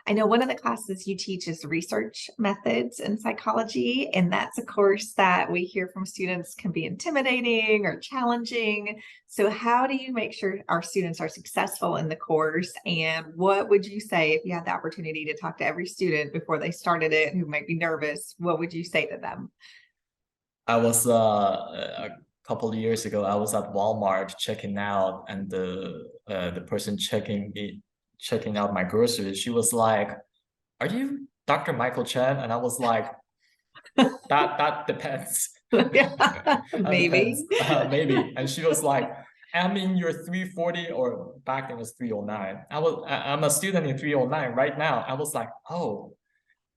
I know one of the classes you teach is research methods in psychology, and that's a course that we hear from students can be intimidating or challenging. So how do you make sure our students are successful in the course? And what would you say if you had the opportunity to talk to every student before they started it who might be nervous? What would you say to them? I was a couple of years ago, I was at Walmart checking out, and the person checking out my groceries, she was like, "Are you Dr. Michael Chen?" And I was like, that depends. Maybe. Maybe. And she was like, "I'm in your 340, or back then it was 309. I'm a student in 309 right now." I was like, "Oh,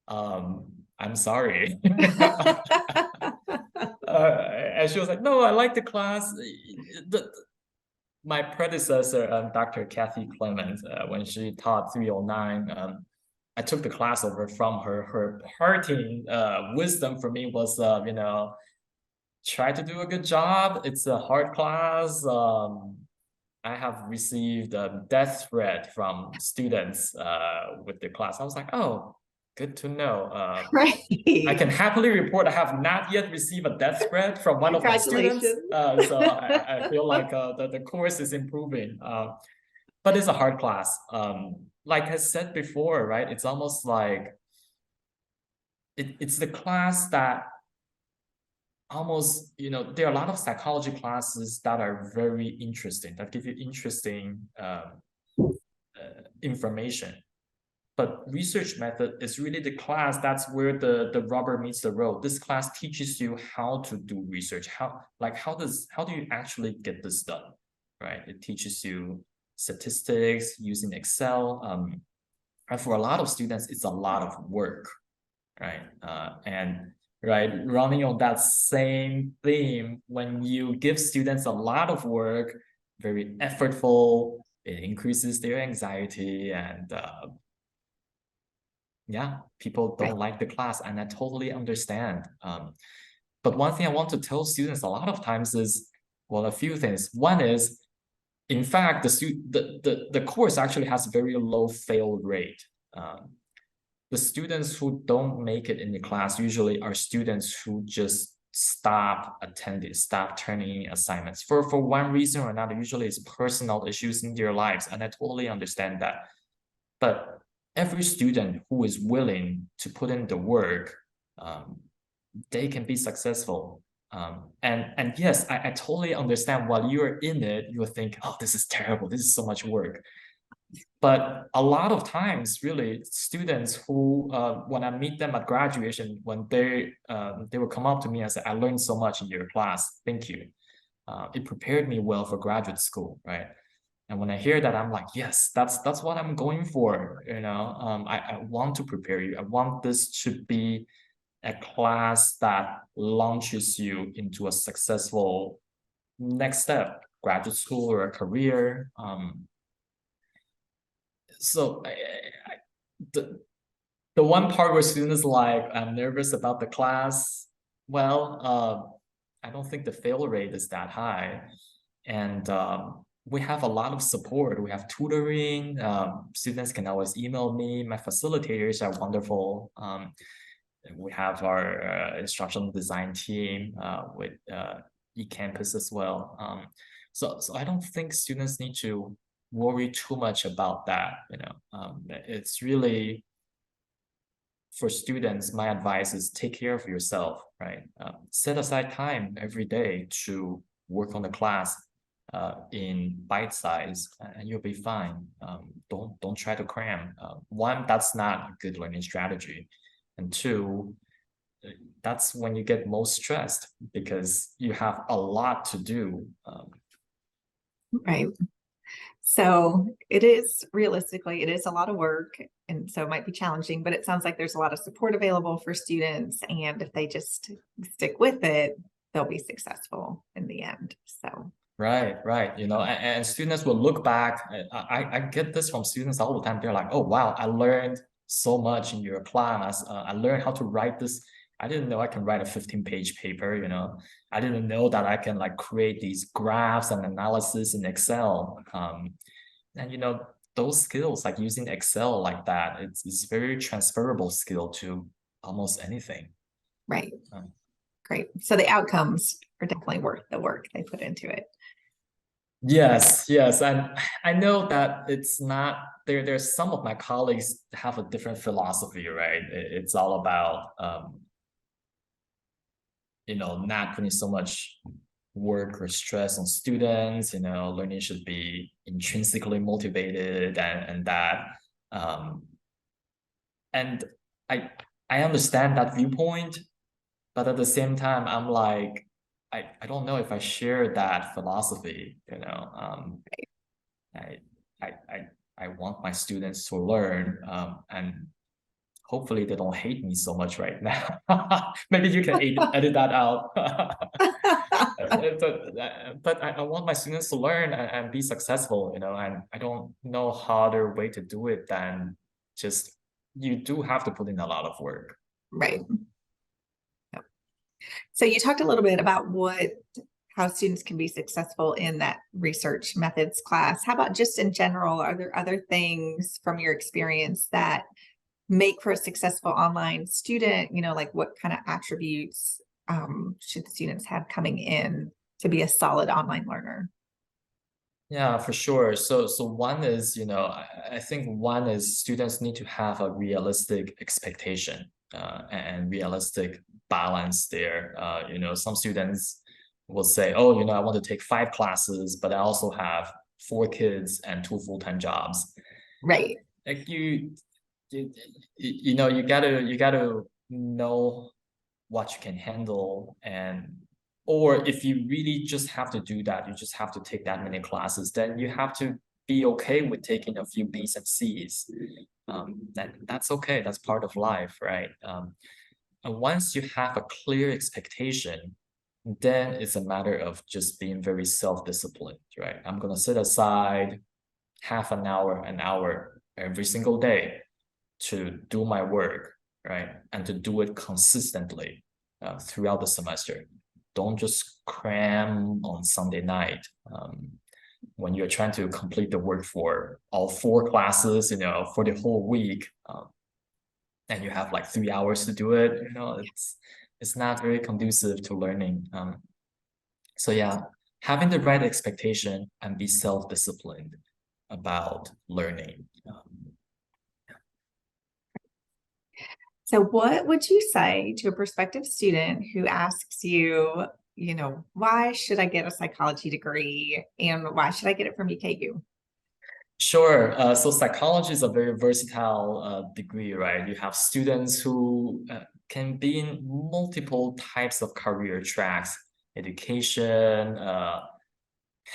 I'm sorry." And she was like, "No, I like the class." My predecessor, Dr. Kathy Clemens, when she taught 309, I took the class over from her. Her parting wisdom for me was, try to do a good job. It's a hard class. I have received a death threat from students with the class. I was like, "Oh, good to know." Right. I can happily report I have not yet received a death threat from one of my students. So I feel like the course is improving. But it's a hard class. Like I said before, right? It's almost like it's the class that almost, there are a lot of psychology classes that are very interesting, that give you interesting information. But research method is really the class that's where the rubber meets the road. This class teaches you how to do research. How do you actually get this done, right? It teaches you statistics using Excel. And for a lot of students, it's a lot of work, right? Running on that same theme, when you give students a lot of work, very effortful, it increases their anxiety, and people don't like the class, and I totally understand. But one thing I want to tell students a lot of times is, well, a few things. One is, in fact, the course actually has a very low fail rate. the students who don't make it in the class usually are students who just stop attending, stop turning in assignments for one reason or another. Usually it's personal issues in their lives, and I totally understand that. But every student who is willing to put in the work, they can be successful. And yes, I totally understand while you're in it, you'll think, oh, this is terrible. This is so much work. But a lot of times, really, students who, when I meet them at graduation, when they will come up to me and say, I learned so much in your class. Thank you. It prepared me well for graduate school, right? And when I hear that, I'm like, yes, that's what I'm going for. I want to prepare you. I want this to be a class that launches you into a successful next step, graduate school or a career. So the one part where students like, I'm nervous about the class. Well, I don't think the fail rate is that high. And we have a lot of support. We have tutoring. Students can always email me. My facilitators are wonderful. We have our instructional design team with eCampus as well. So I don't think students need to worry too much about that. It's really, for students, my advice is take care of yourself, right? Set aside time every day to work on the class in bite size, and you'll be fine. Don't try to cram. One, that's not a good learning strategy, and two, that's when you get most stressed because you have a lot to do. Right. So it is, realistically, it is a lot of work. And so it might be challenging, but it sounds like there's a lot of support available for students. And if they just stick with it, they'll be successful in the end. So Right. And students will look back. I get this from students all the time. They're like, oh, wow, I learned so much in your class. I learned how to write this. I didn't know I can write a 15-page paper, I didn't know that I can like create these graphs and analysis in Excel. And those skills, like using Excel like that, it's very transferable skill to almost anything. right. Great. So the outcomes are definitely worth the work they put into it. Yes, and I know that it's not there. There's some of my colleagues have a different philosophy, right? It's all about not putting so much work or stress on students. Learning should be intrinsically motivated and that. And I understand that viewpoint, but at the same time, I'm like, I don't know if I share that philosophy. I I want my students to learn, and hopefully they don't hate me so much right now. Maybe you can edit that out. But I want my students to learn and be successful, and I don't know harder way to do it than just, you do have to put in a lot of work. Right. Yep. So you talked a little bit about how students can be successful in that research methods class. How about just in general, are there other things from your experience that make for a successful online student? Like what kind of attributes should students have coming in to be a solid online learner? Yeah, for sure. So one is, I think one is students need to have a realistic expectation and realistic balance there. Some students will say, oh, I want to take 5 classes, but I also have 4 kids and 2 full-time jobs. Right. Like you gotta know what you can handle, or if you really just have to do that, you just have to take that many classes, then you have to be okay with taking a few B's and C's. That's okay. That's part of life, right? And once you have a clear expectation, then it's a matter of just being very self-disciplined, right? I'm gonna set aside half an hour every single day to do my work, right? And to do it consistently throughout the semester. Don't just cram on Sunday night when you're trying to complete the work for all 4 classes, for the whole week. and you have like 3 hours to do it, it's not very conducive to learning. So yeah, having the right expectation and be self-disciplined about learning. So what would you say to a prospective student who asks you, why should I get a psychology degree and why should I get it from EKU? Sure. So psychology is a very versatile degree, right? You have students who can be in multiple types of career tracks: education,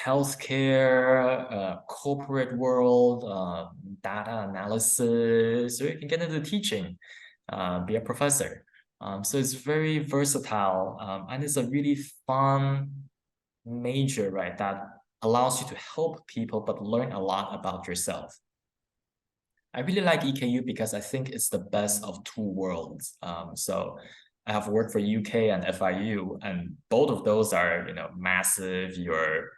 healthcare, corporate world, data analysis, or you can get into teaching, be a professor. So it's very versatile, and it's a really fun major, right, that allows you to help people but learn a lot about yourself. I really like EKU because I think it's the best of two worlds. So I have worked for UK and FIU, and both of those are, massive, your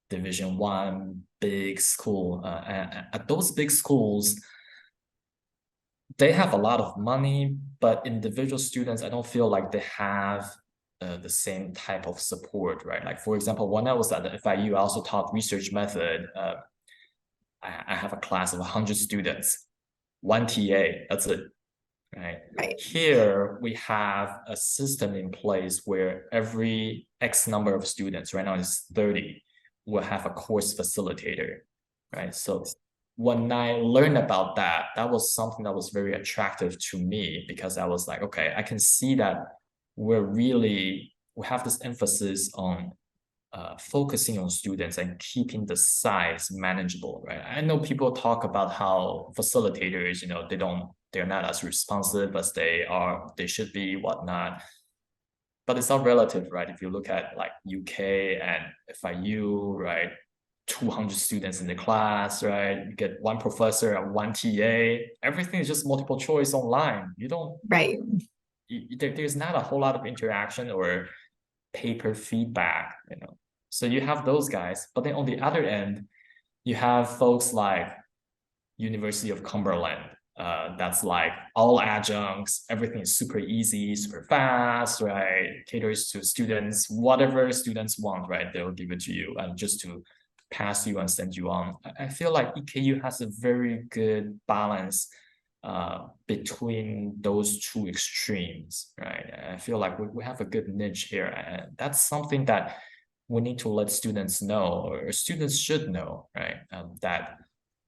Division 1 big school. And at those big schools, they have a lot of money, but individual students, I don't feel like they have the same type of support, right? Like, for example, when I was at the FIU, I also taught research method. I have a class of 100 students, one TA, that's it, right? Right. Here, we have a system in place where every X number of students, right now it's 30, will have a course facilitator, right? So when I learned about that, that was something that was very attractive to me because I was like, okay, I can see that we have this emphasis on focusing on students and keeping the size manageable, right? I know people talk about how facilitators, they're not as responsive as they should be, whatnot. But it's all relative, right? If you look at like UK and FIU, right? 200 students in the class, right? You get one professor and one TA. Everything is just multiple choice online. You don't, Right. there's not a whole lot of interaction or paper feedback, So you have those guys, but then on the other end, you have folks like University of Cumberland. That's like all adjuncts, everything is super easy, super fast, right? Caters to students, whatever students want, right? They'll give it to you and just to pass you and send you on. I feel like EKU has a very good balance between those two extremes, right? I feel like we have a good niche here, and that's something that we need to let students know, or students should know, right? That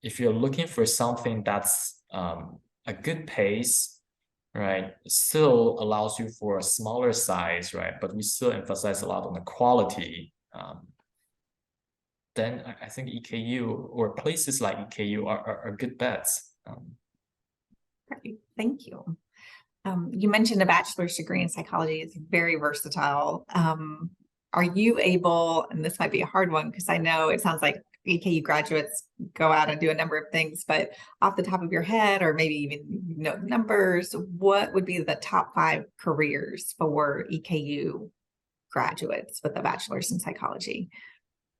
if you're looking for something that's a good pace, right, still allows you for a smaller size, right, but we still emphasize a lot on the quality, then I think EKU or places like EKU are good bets. Great. Thank you. You mentioned a bachelor's degree in psychology is very versatile. Are you able, and this might be a hard one because I know it sounds like EKU graduates go out and do a number of things, but off the top of your head, or maybe even numbers, what would be the top 5 careers for EKU graduates with a bachelor's in psychology?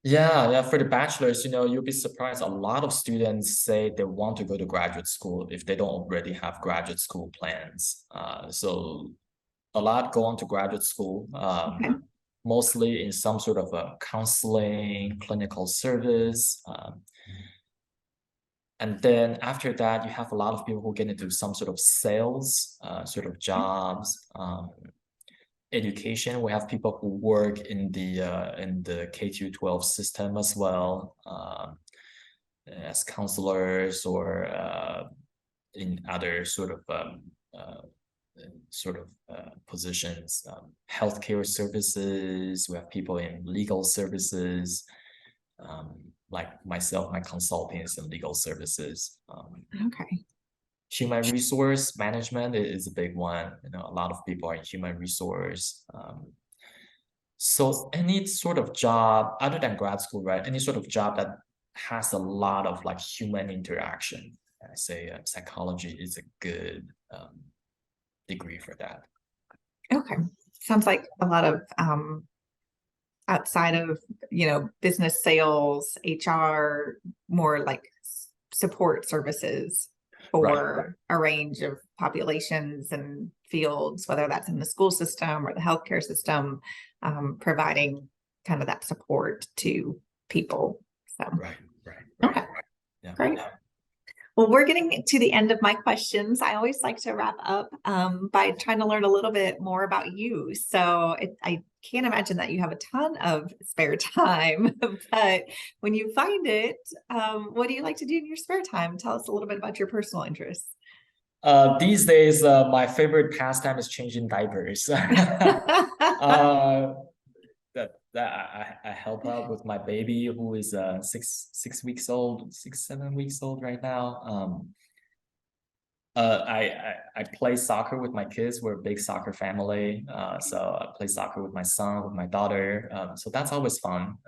Yeah, for the bachelor's, you'll be surprised. A lot of students say they want to go to graduate school if they don't already have graduate school plans. So a lot go on to graduate school, Okay. mostly in some sort of a counseling, clinical service. And then after that, you have a lot of people who get into some sort of sales sort of jobs. Education, we have people who work in the K-12 system as well, as counselors or in other sort of positions. Healthcare services, we have people in legal services, like myself, my consulting is in legal services. Okay. Human resource management is a big one. A lot of people are in human resource. So any sort of job other than grad school, right? Any sort of job that has a lot of like human interaction. I say psychology is a good degree for that. Okay. Sounds like a lot of outside of, business, sales, HR, more like support services. for a range of populations and fields, whether that's in the school system or the healthcare system, providing kind of that support to people. So, Right. okay, Yeah. great. Well, we're getting to the end of my questions. I always like to wrap up by trying to learn a little bit more about you. So I can't imagine that you have a ton of spare time, but when you find it, what do you like to do in your spare time? Tell us a little bit about your personal interests. These days, my favorite pastime is changing diapers. I help out with my baby who is 7 weeks old right now. I play soccer with my kids. We're a big soccer family. So I play soccer with my son, with my daughter. So that's always fun.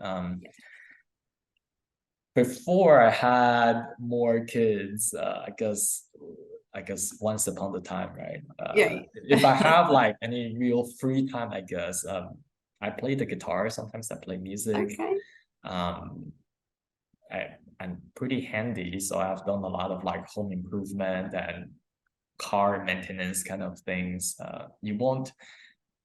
Before I had more kids, I guess once upon a time, right? If I have like any real free time, I guess I play the guitar. Sometimes I play music. Okay. I'm pretty handy, so I've done a lot of like home improvement and car maintenance kind of things. You won't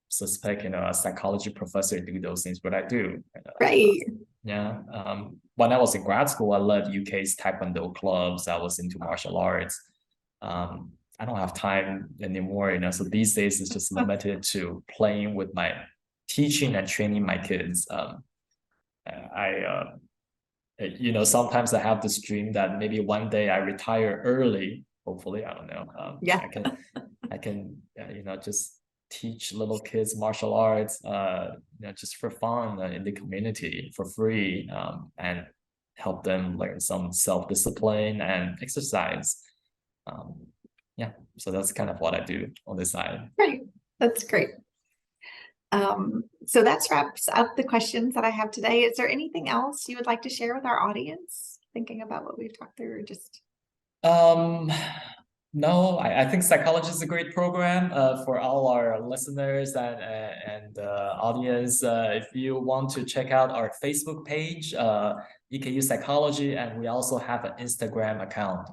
suspect, a psychology professor do those things, but I do. Right. Yeah. When I was in grad school, I led UK's Taekwondo clubs. I was into martial arts. I don't have time anymore, so these days it's just limited to playing with my teaching and training my kids. Sometimes I have this dream that maybe one day I retire early. Hopefully, I don't know. I can, just teach little kids martial arts, just for fun in the community for free, and help them learn some self-discipline and exercise. So that's kind of what I do on the side. Great. That's great. So that wraps up the questions that I have today. Is there anything else you would like to share with our audience? Thinking about what we've talked through, or just no, I think psychology is a great program for all our listeners and audience. If you want to check out our Facebook page, EKU Psychology, and we also have an Instagram account.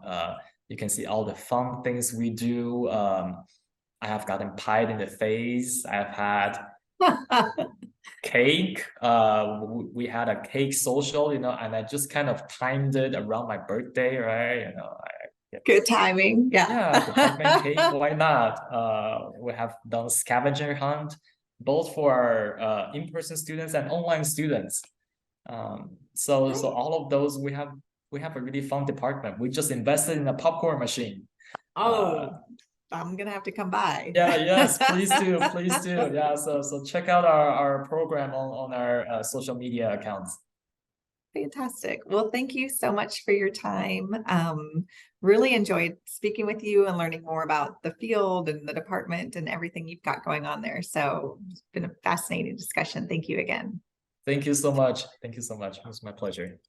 You can see all the fun things we do. I have gotten pied in the face. I've had cake. We had a cake social, and I just kind of timed it around my birthday, right? Good timing. Yeah, department cake, why not? We have done scavenger hunt, both for our in-person students and online students. So all of those, we have a really fun department. We just invested in a popcorn machine. I'm gonna have to come by. Yes, please do. Yeah, so check out our program on our social media accounts. Fantastic. Well, thank you so much for your time. Really enjoyed speaking with you and learning more about the field and the department and everything you've got going on there. So it's been a fascinating discussion. Thank you again. Thank you so much. It was my pleasure.